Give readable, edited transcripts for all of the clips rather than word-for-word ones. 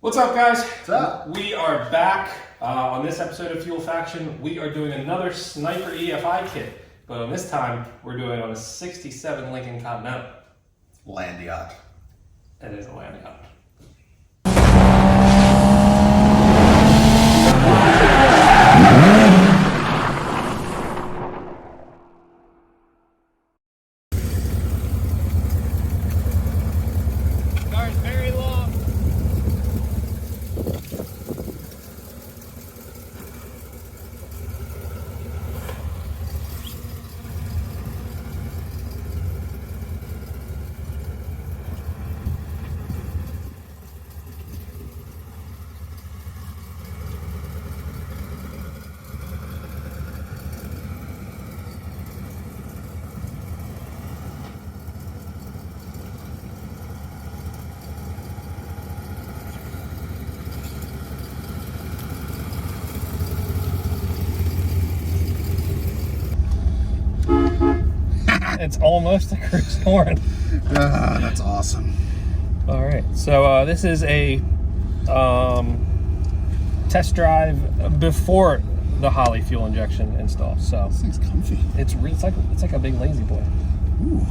What's up, guys? What's up? We are back on this episode of Fuel Faction. We are doing another Sniper EFI kit, but on this time we're doing it on a '67 Lincoln Continental. Land yacht. It is a land yacht. Car's very long. It's almost a cruise horn. That's awesome. All right, so this is a test drive before the Holley fuel injection install. So This thing's comfy. it's like a big lazy boy. Ooh.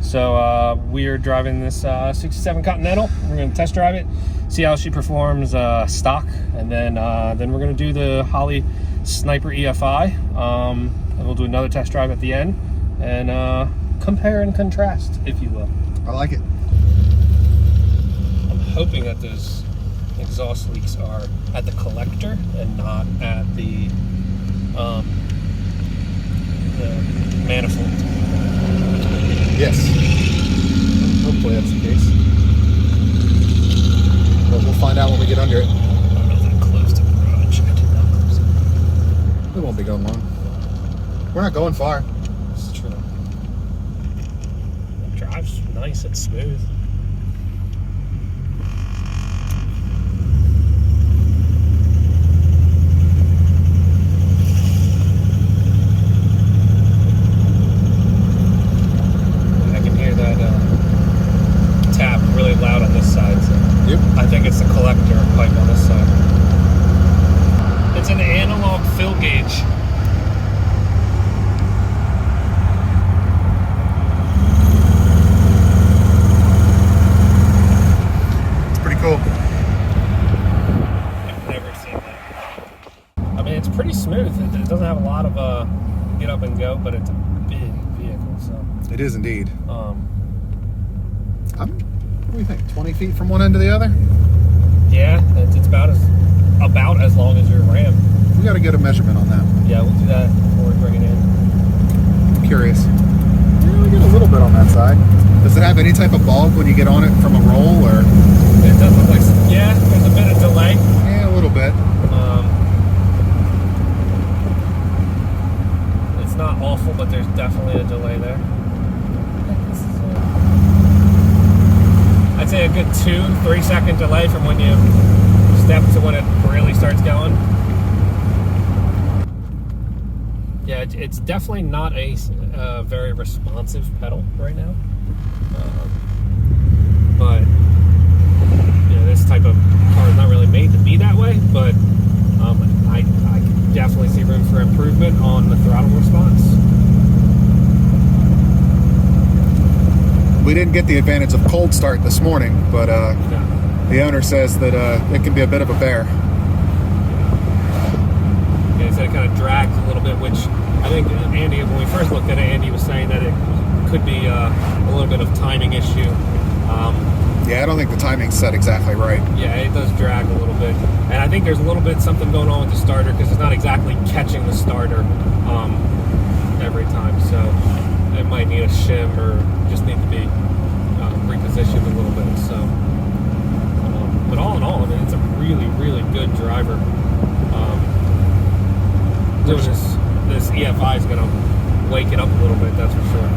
So we are driving this '67 Continental. We're going to test drive it, see how she performs stock, and then we're going to do the Holley Sniper EFI. And we'll do another test drive at the end and compare and contrast, if you will. I like it. I'm hoping that those exhaust leaks are at the collector and not at the manifold. Yes. Hopefully that's the case. But we'll find out when we get under it. I don't know if I closed the garage. I did not close it. We won't be going long. We're not going far. It's true. It drives nice and smooth. I can hear that tap really loud on this side. So Yep. I think it's the collector pipe on this side. It's an analog fill gauge. Cool. I've never seen that. I mean, it's pretty smooth. It doesn't have a lot of get up and go, but it's a big vehicle. So It is indeed. What do you think? 20 feet from one end to the other? yeah, it's about as long as your Ram. We got to get a measurement on that. Yeah, we'll do that before we bring it in. I'm curious. Yeah, we get a little bit on that side. Does it have any type of bulb when you get on it from a roll, or? It does look like yeah. There's a bit of delay. Yeah, a little bit. It's not awful, but there's definitely a delay there. I'd say a good 2-3 second delay from when you step to when it really starts going. Yeah, it's definitely not a very responsive pedal right now. But you know, this type of car is not really made to be that way. But I definitely see room for improvement on the throttle response. We didn't get the advantage of cold start this morning, but the owner says that it can be a bit of a bear. Yeah, he said it kind of drags a little bit, which I think Andy, when we first looked at it, Andy was saying that it could be a little bit of timing issue. Yeah, I don't think the timing's set exactly right. Yeah, it does drag a little bit. And I think there's a little bit something going on with the starter because it's not exactly catching the starter every time. So it might need a shim or just need to be repositioned a little bit. So, but all in all, I mean, it's a really, really good driver. Doing this EFI is going to wake it up a little bit, that's for sure.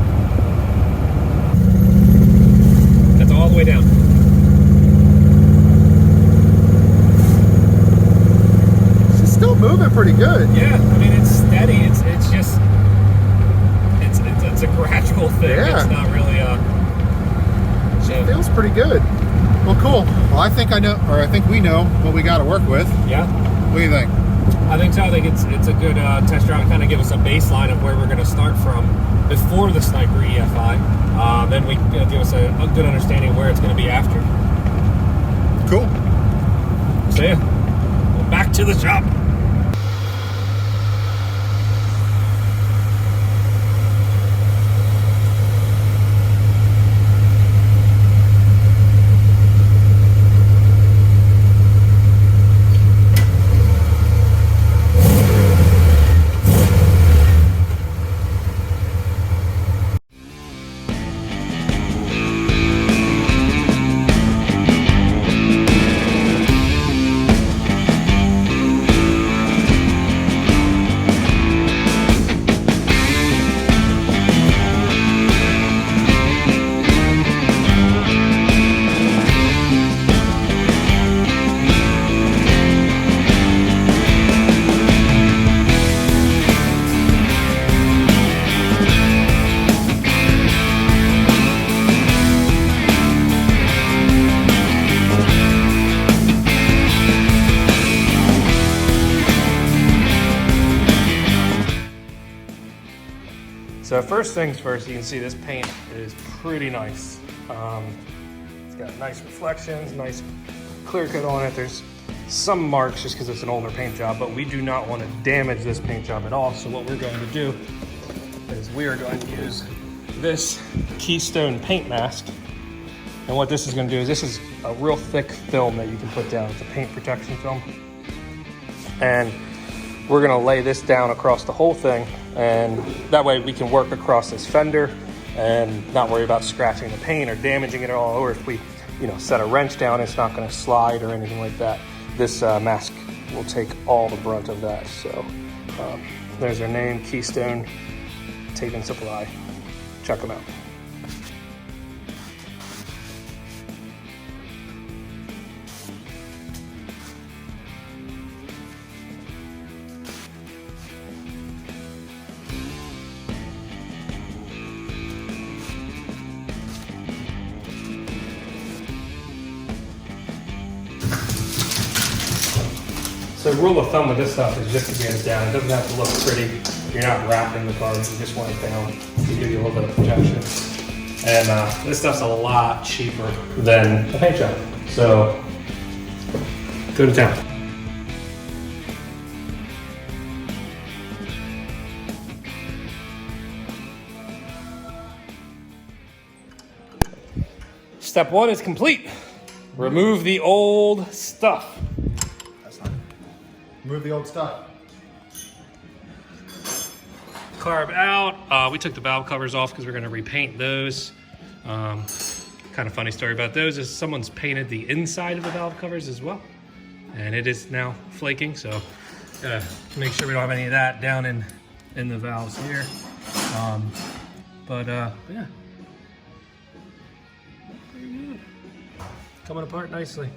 That's all the way down. She's still moving pretty good. Yeah, I mean, it's steady. It's just it's a gradual thing. Yeah. It's not really She feels pretty good. Well, cool. Well, I think I know, or I think we know what we got to work with. Yeah. What do you think? I think so. I think it's a good test drive to kind of give us a baseline of where we're going to start from before the Sniper EFI. Then we give us a good understanding of where it's going to be after. Cool. So yeah, back to the shop. So first things first, you can see this paint is pretty nice. It's got nice reflections, nice clear coat on it. There's some marks just because it's an older paint job, but we do not want to damage this paint job at all. So what we're going to do is we are going to use this Keystone paint mask. And what this is going to do is this is a real thick film that you can put down. It's a paint protection film. And we're going to lay this down across the whole thing, and that way we can work across this fender and not worry about scratching the paint or damaging it at all. Or if we, set a wrench down, it's not going to slide or anything like that. This mask will take all the brunt of that. So there's their name, Keystone Tape and Supply. Check them out. So rule of thumb with this stuff is just to get it down. It doesn't have to look pretty. You're not wrapping the car, you just want it down to give you a little bit of protection. And this stuff's a lot cheaper than a paint job. So go to town. Step one is complete. Remove the old stuff. Remove the old stuff. Carb out. We took the valve covers off because we're going to repaint those. Kind of funny story about those is someone's painted the inside of the valve covers as well, and it is now flaking. So gotta make sure we don't have any of that down in the valves here. But yeah, pretty good. Coming apart nicely.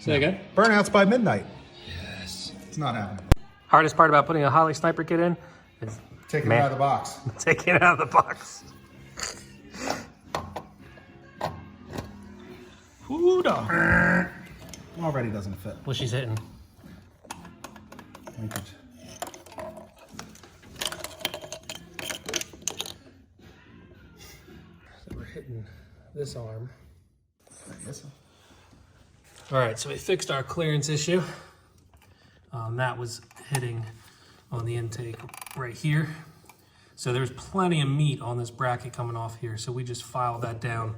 Say again? Burnouts by midnight. Yes. It's not happening. Hardest part about putting a Holley Sniper kit in is Taking it out of the box. taking it out of the box. Ooh, dog. Already doesn't fit. What she's hitting. Linkage. So we're hitting this arm. I guess so. All right, so we fixed our clearance issue. That was hitting on the intake right here. So there's plenty of meat on this bracket coming off here. So we just filed that down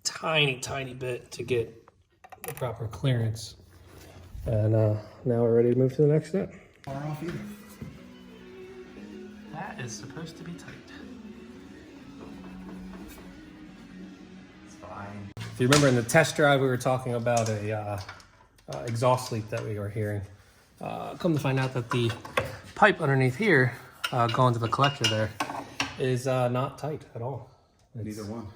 tiny bit to get the proper clearance. And now we're ready to move to the next step. Far off either. That is supposed to be tight. It's fine. If you remember in the test drive, we were talking about a exhaust leak that we were hearing. Come to find out that the pipe underneath here, going to the collector there, is not tight at all. Neither one.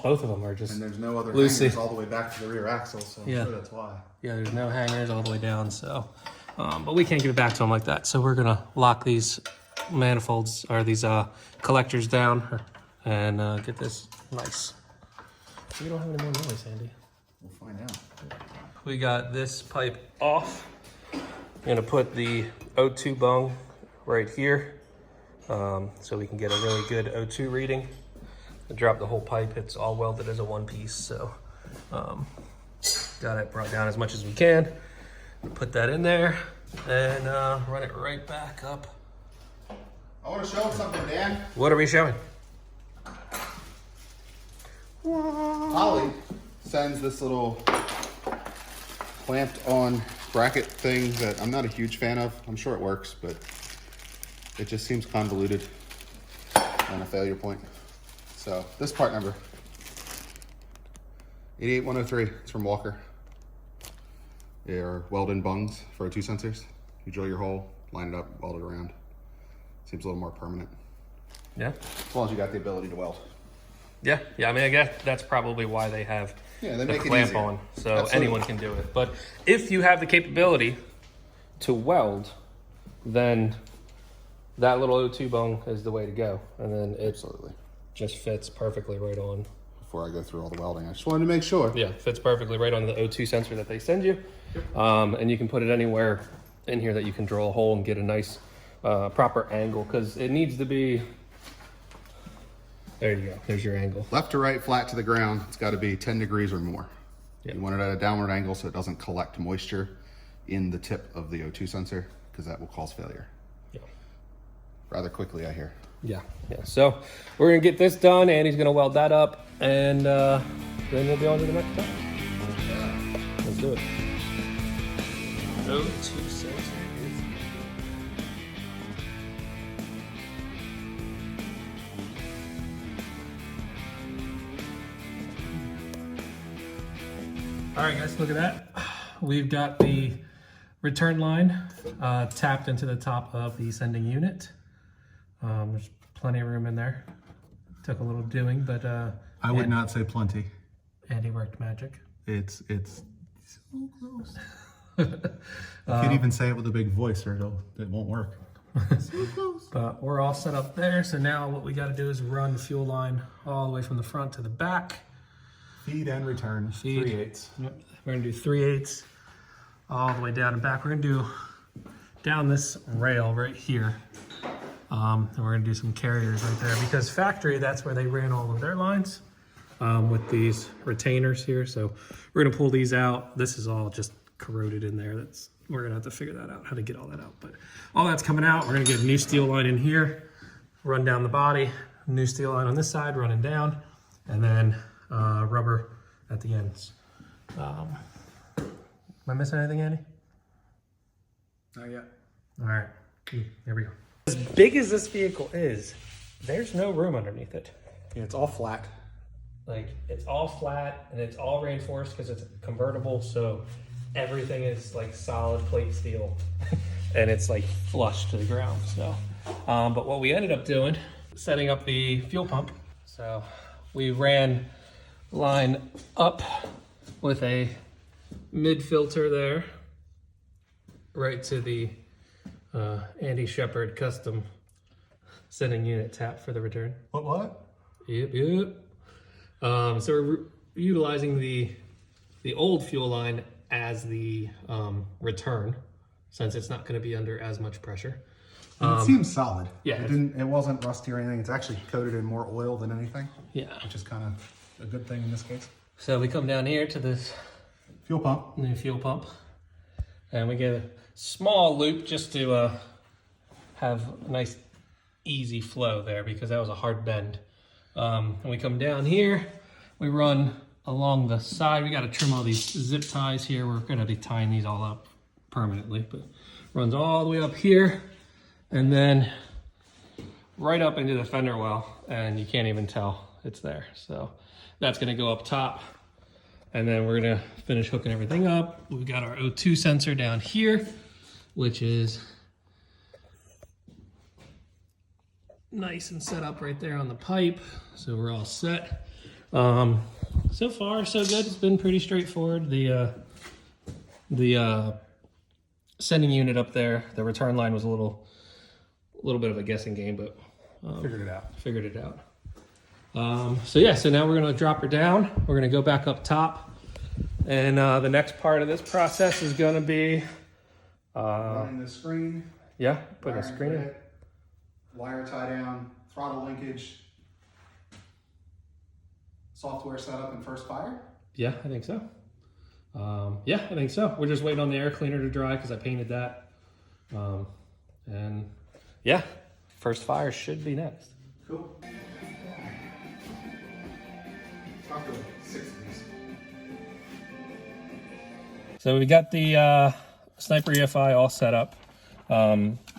Both of them are just And there's no other loosey. hangers all the way back to the rear axle, so I'm Yeah. sure that's why. Yeah, there's no hangers all the way down, so. But we can't give it back to them like that. So we're gonna lock these manifolds, or these collectors down, and get this nice We don't have any more noise, Andy. We'll find out. We got this pipe off. I'm gonna put the O2 bung right here so we can get a really good O2 reading. I dropped the whole pipe. It's all welded as a one piece, so got it brought down as much as we can. Put that in there and run it right back up. I want to show them something, Dan. What are we showing? Holley sends this little clamped on bracket thing that I'm not a huge fan of. I'm sure it works, but it just seems convoluted and a failure point. So this part number, 88103, it's from Walker. They are welded bungs for O2 sensors. You drill your hole, line it up, weld it around. Seems a little more permanent. Yeah. As long as you got the ability to weld. Yeah. I mean, I guess that's probably why they have they the make clamp it easier. on, so Absolutely. anyone can do it. But if you have the capability to weld, then that little O2 bung is the way to go, and then it Absolutely. just fits perfectly right on. Before I go through all the welding, I just wanted to make sure. Yeah, fits perfectly right on the O2 sensor that they send you, and you can put it anywhere in here that you can drill a hole and get a nice proper angle, because it needs to be. There you go. There's your angle. Left to right, flat to the ground. It's got to be 10 degrees or more. Yep. You want it at a downward angle so it doesn't collect moisture in the tip of the O2 sensor, because that will cause failure. Yeah. Rather quickly, I hear. Yeah. So we're gonna get this done. Andy's gonna weld that up, and then we'll be on to the next step. Let's do it. O2 sensor. All right, guys, look at that. We've got the return line tapped into the top of the sending unit. There's plenty of room in there. Took a little doing, but I would not say plenty. Andy worked magic. It's so close. I can't even say it with a big voice or it won't work. So close. But we're all set up there. So now what we got to do is run the fuel line all the way from the front to the back. Feed and return. Feed. 3/8. Yep. We're gonna do 3/8 all the way down and back. We're gonna do down this rail right here. And we're gonna do some carriers right there, because factory, that's where they ran all of their lines with these retainers here. So we're gonna pull these out. This is all just corroded in there. We're gonna have to figure that out, how to get all that out. But all that's coming out. We're gonna get a new steel line in here, run down the body, new steel line on this side, running down, and then rubber at the ends. Am I missing anything, Andy? Not yet. All right, here we go. As big as this vehicle is, there's no room underneath it. Yeah, it's all flat. Like, it's all flat and it's all reinforced because it's convertible, so everything is like solid plate steel and it's like flush to the ground. So, but what we ended up doing, setting up the fuel pump. So we ran line up with a mid filter there, right to the Andy Shepherd custom sending unit tap for the return. What? Yep. So we're utilizing the old fuel line as the return, since it's not going to be under as much pressure. It seems solid. Yeah. It wasn't rusty or anything. It's actually coated in more oil than anything. Yeah. Which is kind of a good thing in this case. So we come down here to this Fuel pump. new fuel pump, and we get a small loop just to have a nice easy flow there, because that was a hard bend. And we come down here, we run along the side. We got to trim all these zip ties here. We're going to be tying these all up permanently, but runs all the way up here and then right up into the fender well, and you can't even tell it's there. So that's going to go up top, and then we're going to finish hooking everything up. We've got our O2 sensor down here, which is nice and set up right there on the pipe. So we're all set. So far, so good. It's been pretty straightforward. The sending unit up there, the return line was a little bit of a guessing game, but Figured it out. Figured it out. So yeah, so now we're gonna drop her down. We're gonna go back up top. And the next part of this process is gonna be running the screen. Yeah, put a screen in. Wire tie down, throttle linkage, software setup and first fire. Yeah, I think so. Yeah, I think so. We're just waiting on the air cleaner to dry because I painted that. And yeah, first fire should be next. Cool. Talk to 6 of these. So we got the Sniper EFI all set up.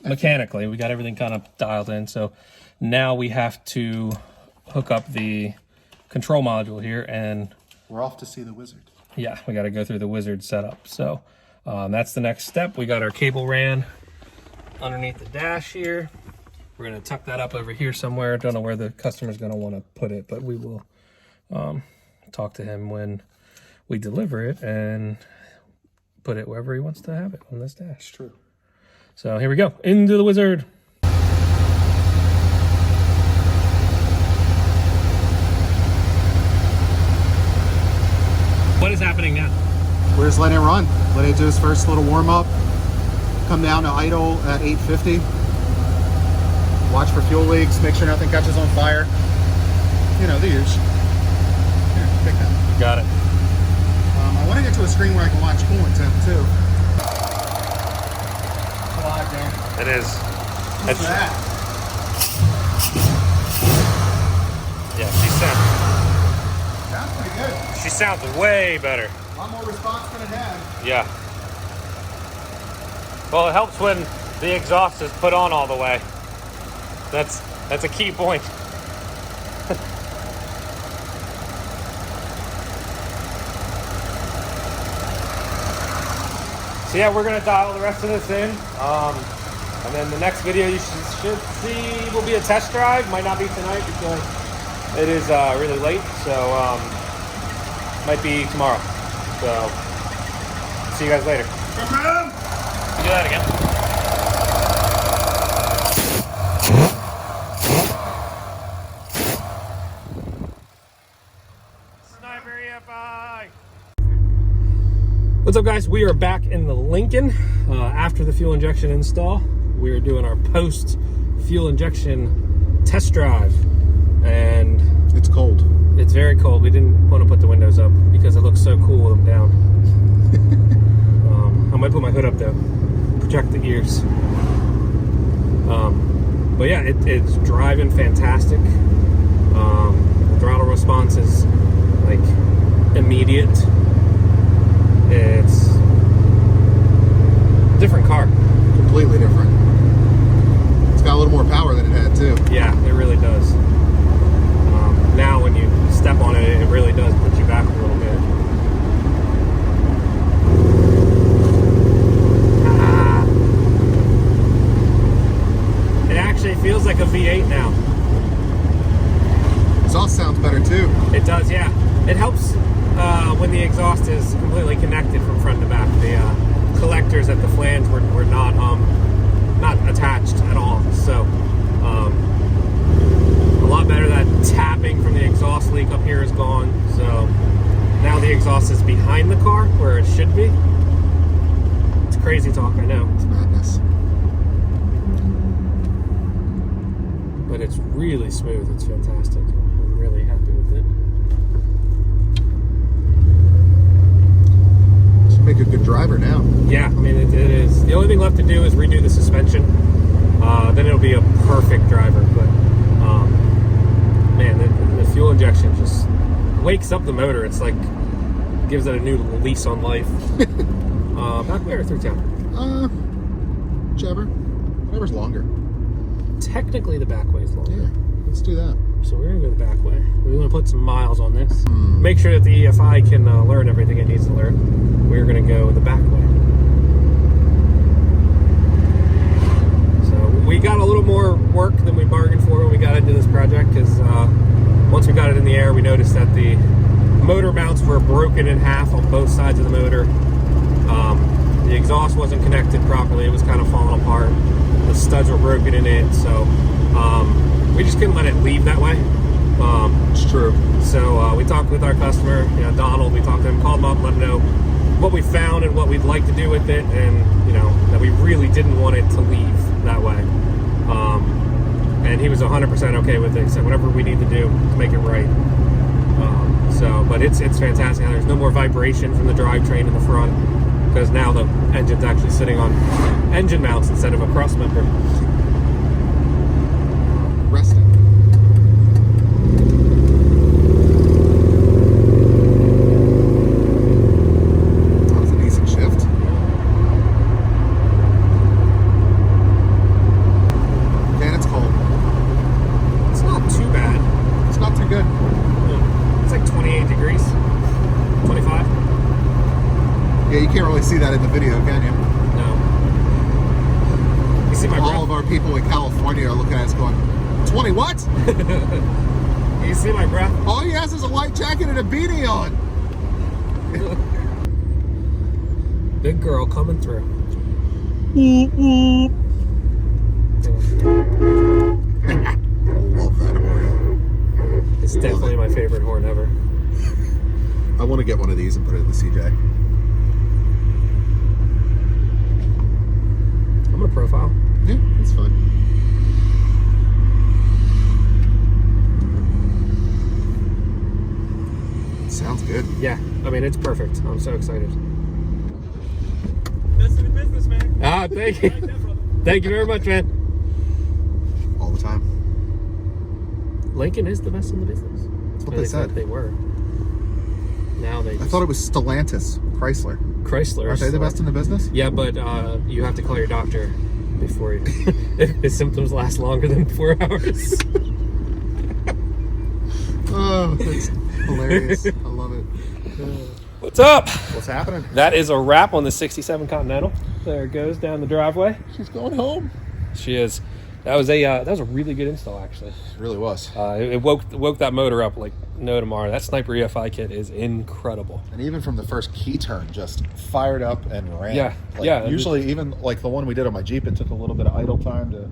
Mechanically, we got everything kind of dialed in. So now we have to hook up the control module here, and We're off to see the wizard. yeah, we got to go through the wizard setup. So that's the next step. We got our cable ran underneath the dash here. We're going to tuck that up over here somewhere. Don't know where the customer's going to want to put it, but we will talk to him when we deliver it and put it wherever he wants to have it on this dash. True. So here we go, into the wizard. What is happening now? We're just letting it run. Let it do its first little warm up. Come down to idle at 850. Watch for fuel leaks. Make sure nothing catches on fire. You know, the use. Here, take that. Got it. I want to get to a screen where I can watch coolant temp too. It's a lot, Dan. It is. What's that? Yeah, Sounds pretty good. she sounds way better. A lot more response than it had. Yeah. Well, it helps when the exhaust is put on all the way. That's a key point. So yeah, we're gonna dial the rest of this in, and then the next video you should see will be a test drive. Might not be tonight because it is really late, so might be tomorrow. So see you guys later. Do that again. Sniper EFI. What's up, guys? We are back in the Lincoln after the fuel injection install. We are doing our post fuel injection test drive, and It's cold. it's very cold. We didn't want to put the windows up because it looks so cool with them down. I might put my hood up though, protect the ears. But yeah, it's driving fantastic. The throttle response is like immediate. It's a different car. Completely different. It's got a little more power than it had too. Yeah, it really does. Now when you step on it, it really does put you back a little bit. It actually feels like a V8 now. Exhaust sounds better too. It does, yeah. It helps when the exhaust is completely connected from front to back. The collectors at the flange were not attached at all. So a lot better. That tapping from the exhaust leak up here is gone. So now the exhaust is behind the car where it should be. It's crazy talk, I know. It's madness. But it's really smooth. It's fantastic. I'm really happy with it. Should make a good driver now. Yeah, I mean, it is. The only thing left to do is redo the suspension. Then it'll be a perfect driver. But, man, the fuel injection just wakes up the motor. It's like, gives it a new lease on life. Back way or through town? Whichever. Whatever's longer. Technically, the back way is longer. Yeah, let's do that. So we're going to go the back way. We want to put some miles on this. Make sure that the EFI can learn everything it needs to learn. We're going to go the back way. So we got a little more work than we bargained for when we got into this project, because once we got it in the air, we noticed that the motor mounts were broken in half on both sides of the motor. The exhaust wasn't connected properly. It was kind of falling apart. The studs were broken in it, so we just couldn't let it leave that way. It's true. So we talked with our customer, Donald. We talked to him, called him up, let him know what we found and what we'd like to do with it, and that we really didn't want it to leave that way. And he was 100% okay with it. He said whatever we need to do to make it right. But it's fantastic. There's no more vibration from the drivetrain in the front, because now the engine's actually sitting on engine mounts instead of a cross member. Resting. That was a decent shift. And it's cold. It's not too bad. It's not too good. It's like 28 degrees, 25. Yeah, you can't really see that in the video, can you? No. You see my breath? All of our people in California are looking at us going, 20 what? You see my breath? All he has is a light jacket and a beanie on. Big girl coming through. Love that horn. It's definitely my favorite horn ever. I want to get one of these and put it in the CJ. I'm gonna profile. Yeah, that's fine. Sounds good. Yeah, I mean, it's perfect. I'm so excited. Best in the business, man. Ah, thank you. Like that, brother. Thank you very much, man. All the time. Lincoln is the best in the business. That's what they said. They were. Now they I thought it was Stellantis, Chrysler. Chrysler. Aren't they the best in the business? Yeah, but you have to call your doctor before you, if his symptoms last longer than 4 hours. Oh, that's hilarious. I love it. What's up? What's happening? That is a wrap on the 67 Continental. There it goes down the driveway. She's going home. She is. That was a really good install, actually. It really was. It woke that motor up like no tomorrow. That Sniper EFI kit is incredible. And even from the first key turn, just fired up and ran. Yeah, Like, yeah. Usually, even like the one we did on my Jeep, it took a little bit of idle time to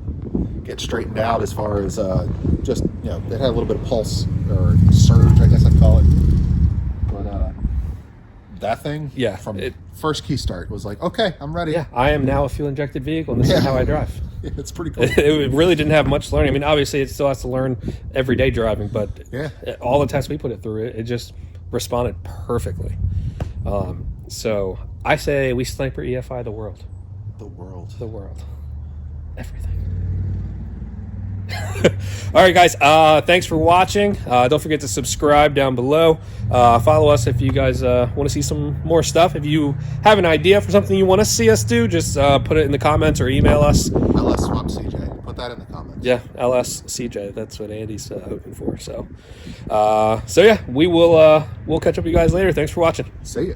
get straightened out as far as just, it had a little bit of pulse or surge, I guess I'd call it. But that thing, Yeah, from first key start was like, okay, I'm ready. Yeah, I am now a fuel-injected vehicle, and this is how I drive. It's pretty cool. It really didn't have much learning. I mean, obviously, it still has to learn everyday driving, but Yeah. all the tests we put it through, it just responded perfectly. So I say we Sniper EFI the world. The world. The world. Everything. All right, guys. Thanks for watching. Don't forget to subscribe down below. Follow us if you guys want to see some more stuff. If you have an idea for something you want to see us do, just put it in the comments or email us. LS Swap CJ. Put that in the comments. Yeah, LSCJ. That's what Andy's hoping for. So yeah, we'll catch up with you guys later. Thanks for watching. See ya.